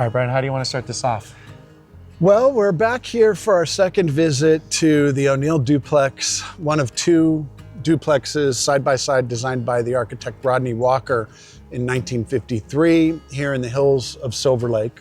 All right, Brian, how do you want to start this off? Well, we're back here for our second visit to the O'Neill Duplex, one of two duplexes side by side designed by the architect Rodney Walker in 1953 here in the hills of Silver Lake.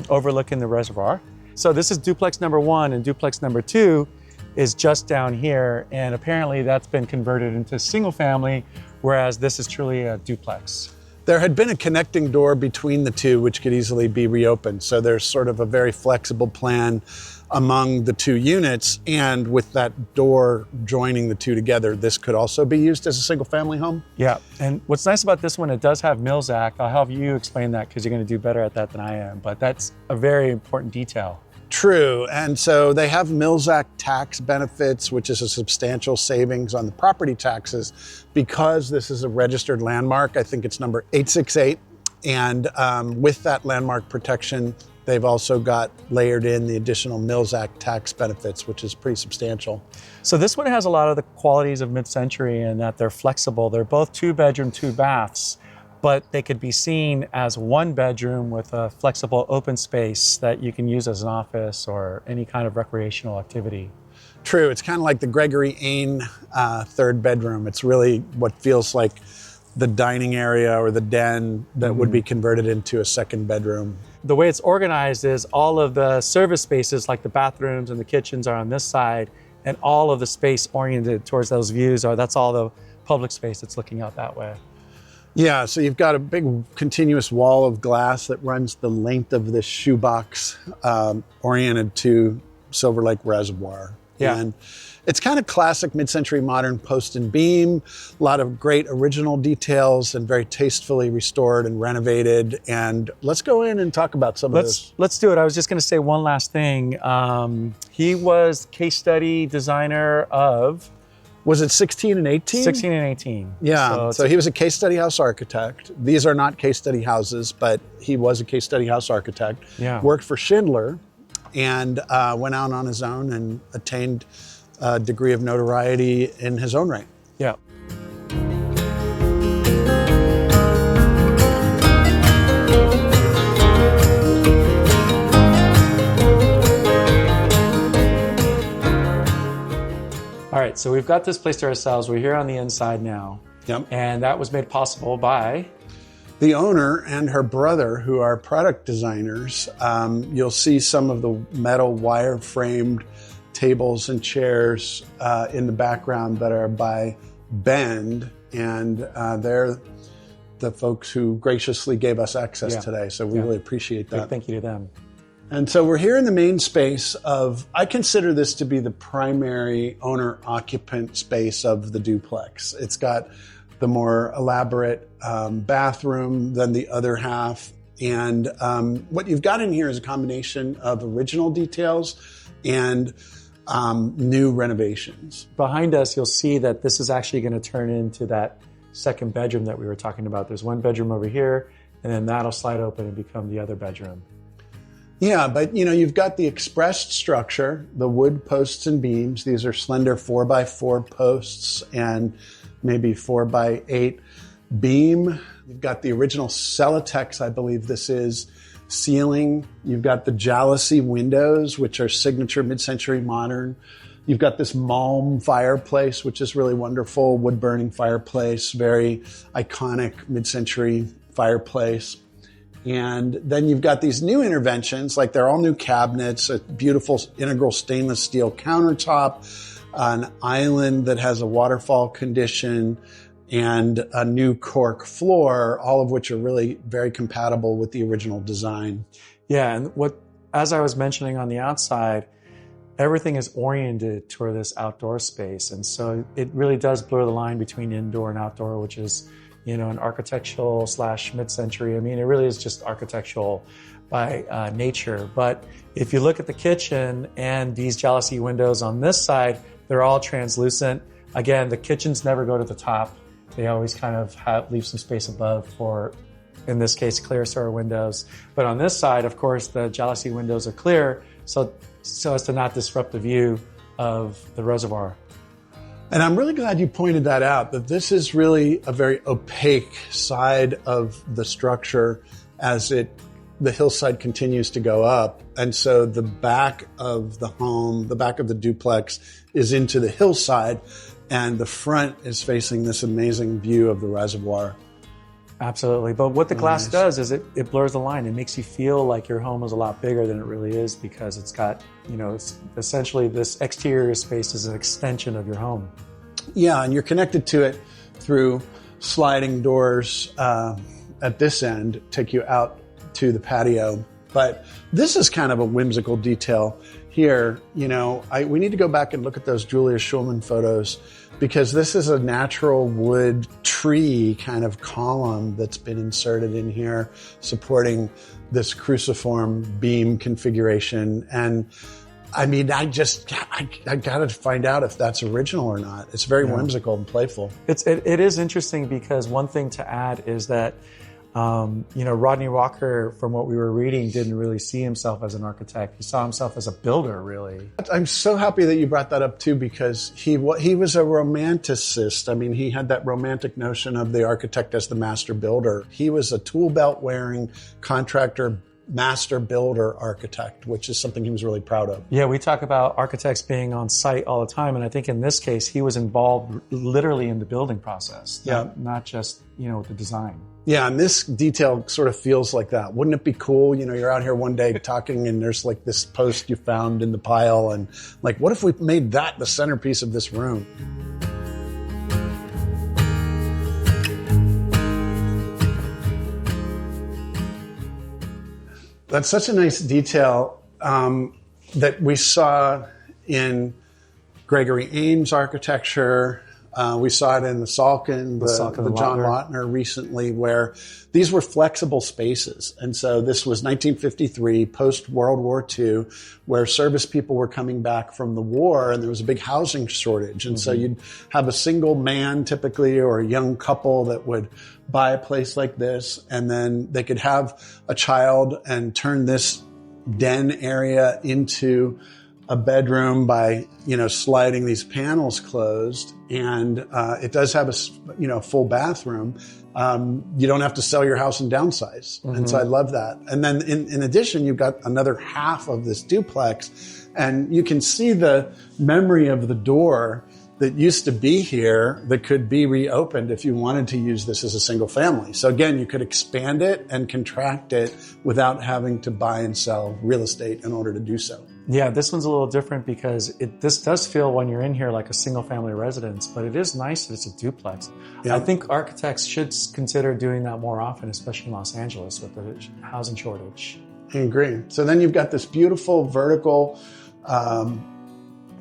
Overlooking the reservoir. So this is duplex number 1, and duplex number 2 is just down here, and apparently that's been converted into single family, whereas this is truly a duplex. There had been a connecting door between the two which could easily be reopened, so there's sort of a very flexible plan among the two units, and with that door joining the two together, this could also be used as a single family home. Yeah, and what's nice about this one, it does have Mills Act. I'll have you explain that because you're going to do better at that than I am, but that's a very important detail. True, and so they have Mills Act tax benefits, which is a substantial savings on the property taxes because this is a registered landmark. I think it's number 868, and with that landmark protection, they've also got layered in the additional Mills Act tax benefits, which is pretty substantial. So this one has a lot of the qualities of mid-century in that they're flexible. They're both 2-bedroom, 2 baths, but they could be seen as 1 bedroom with a flexible open space that you can use as an office or any kind of recreational activity. True, it's kind of like the Gregory Ain 3rd bedroom. It's really what feels like the dining area or the den that would be converted into a 2nd bedroom. The way it's organized is all of the service spaces, like the bathrooms and the kitchens, are on this side, and all of the space oriented towards those views that's all the public space that's looking out that way. Yeah, so you've got a big continuous wall of glass that runs the length of this shoebox oriented to Silver Lake Reservoir. Yeah. And it's kind of classic mid-century modern post and beam, a lot of great original details and very tastefully restored and renovated. And let's go in and talk about some of this. Let's do it. I was just going to say one last thing. He was case study designer of... Was it 16 and 18? 16 and 18. Yeah, so he was a case study house architect. These are not case study houses, but he was a case study house architect. Yeah. Worked Worked for Schindler and went out on his own and attained a degree of notoriety in his own right. Yeah. All right, so we've got this place to ourselves. We're here on the inside now. Yep. And that was made possible by... The owner and her brother, who are product designers. You'll see some of the metal wire-framed tables and chairs in the background that are by Bend, and they're the folks who graciously gave us access today, so we really appreciate that. Big thank you to them. And so we're here in the main space of, I consider this to be the primary owner-occupant space of the duplex. It's got the more elaborate bathroom than the other half. And what you've got in here is a combination of original details and new renovations. Behind us, you'll see that this is actually going to turn into that 2nd bedroom that we were talking about. There's 1 bedroom over here, and then that'll slide open and become the other bedroom. Yeah, but you've got the expressed structure, the wood posts and beams. These are slender 4x4 posts and maybe 4x8 beam. You've got the original Celotex, I believe this is, ceiling. You've got the jalousie windows, which are signature mid-century modern. You've got this Malm fireplace, which is really wonderful, wood-burning fireplace, very iconic mid-century fireplace. And then you've got these new interventions, like they're all new cabinets, a beautiful integral stainless steel countertop, an island that has a waterfall condition, and a new cork floor, all of which are really very compatible with the original design. Yeah, and as I was mentioning on the outside, everything is oriented toward this outdoor space. And so it really does blur the line between indoor and outdoor, which is an architectural / mid-century. I mean, it really is just architectural by nature. But if you look at the kitchen and these jalousie windows on this side, they're all translucent. Again, the kitchens never go to the top. They always kind of leave some space above for, in this case, clear store windows. But on this side, of course, the jalousie windows are clear, so as to not disrupt the view of the reservoir. And I'm really glad you pointed that out, that this is really a very opaque side of the structure as it the hillside continues to go up. And so the back of the home, the back of the duplex is into the hillside, and the front is facing this amazing view of the reservoir. Absolutely. But what the glass does is it blurs the line. It makes you feel like your home is a lot bigger than it really is, because it's got, it's essentially this exterior space is an extension of your home. Yeah, and you're connected to it through sliding doors at this end, take you out to the patio. But this is kind of a whimsical detail here. We need to go back and look at those Julia Schulman photos, because this is a natural wood tree kind of column that's been inserted in here, supporting this cruciform beam configuration. And I mean, I got to find out if that's original or not. It's very whimsical and playful. It is interesting, because one thing to add is that Rodney Walker, from what we were reading, didn't really see himself as an architect. He saw himself as a builder, really. I'm so happy that you brought that up too, because he was a romanticist. I mean, he had that romantic notion of the architect as the master builder. He was a tool belt wearing contractor, master builder architect, which is something he was really proud of. Yeah, we talk about architects being on site all the time, and I think in this case, he was involved literally in the building process, not just, the design. Yeah, and this detail sort of feels like that. Wouldn't it be cool? You're out here one day talking, and there's like this post you found in the pile, and like, what if we made that the centerpiece of this room? That's such a nice detail that we saw in Gregory Ames' architecture. We saw it in the Salkin, the John Lautner recently, where these were flexible spaces. And so this was 1953, post-World War II, where service people were coming back from the war, and there was a big housing shortage. And so you'd have a single man typically, or a young couple, that would buy a place like this, and then they could have a child and turn this den area into a bedroom by, sliding these panels closed. And it does have a, full bathroom. You don't have to sell your house and downsize. And so I love that. And then in addition, you've got another half of this duplex, and you can see the memory of the door that used to be here that could be reopened if you wanted to use this as a single family. So again, you could expand it and contract it without having to buy and sell real estate in order to do so. Yeah, this one's a little different, because this does feel, when you're in here, like a single family residence, but it is nice that it's a duplex. Yeah. I think architects should consider doing that more often, especially in Los Angeles with the housing shortage. I agree. So then you've got this beautiful vertical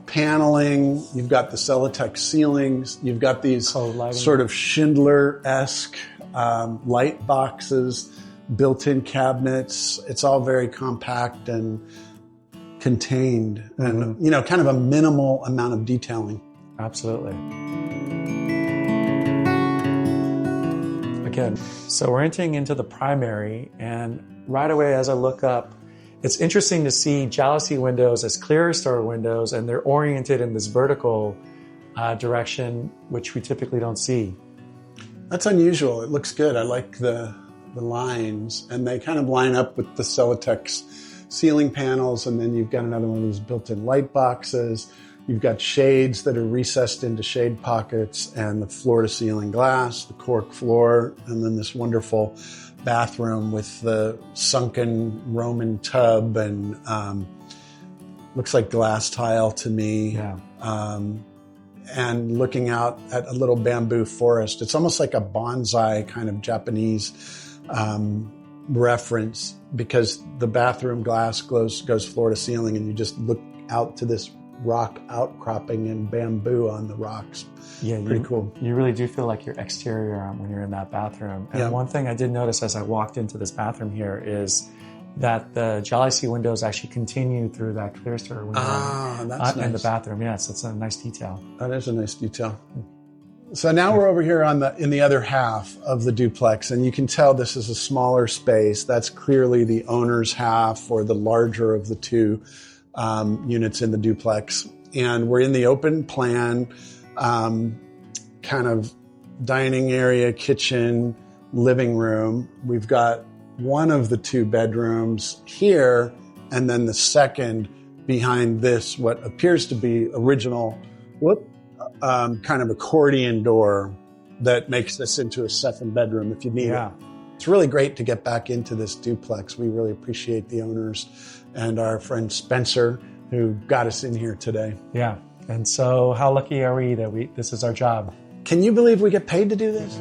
paneling, you've got the Celotex ceilings, you've got these sort of Schindler-esque light boxes, built-in cabinets. It's all very compact and contained, and kind of a minimal amount of detailing. Absolutely. Again, so we're entering into the primary, and right away as I look up, it's interesting to see jalousie windows as clerestory windows, and they're oriented in this vertical direction, which we typically don't see. That's unusual. It looks good. I like the lines, and they kind of line up with the Celotex ceiling panels, and then you've got another one of these built-in light boxes. You've got shades that are recessed into shade pockets, and the floor-to-ceiling glass, the cork floor, and then this wonderful bathroom with the sunken Roman tub, and looks like glass tile to me. Yeah. And looking out at a little bamboo forest. It's almost like a bonsai kind of Japanese reference, because the bathroom glass goes floor to ceiling, and you just look out to this rock outcropping and bamboo on the rocks. Yeah, pretty cool. You really do feel like you're exterior when you're in that bathroom. And one thing I did notice as I walked into this bathroom here is that the jalousie windows actually continue through that clerestory window that's nice. In the bathroom. Yes, it's a nice detail. That is a nice detail. So now we're over here in the other half of the duplex, and you can tell this is a smaller space. That's clearly the owner's half, or the larger of the two units in the duplex. And we're in the open plan, kind of dining area, kitchen, living room. We've got one of the two bedrooms here, and then the second behind this, what appears to be original, kind of accordion door that makes this into a second bedroom if you need it. It's really great to get back into this duplex. We really appreciate the owners and our friend Spencer who got us in here today. Yeah. And so how lucky are we that this is our job? Can you believe we get paid to do this?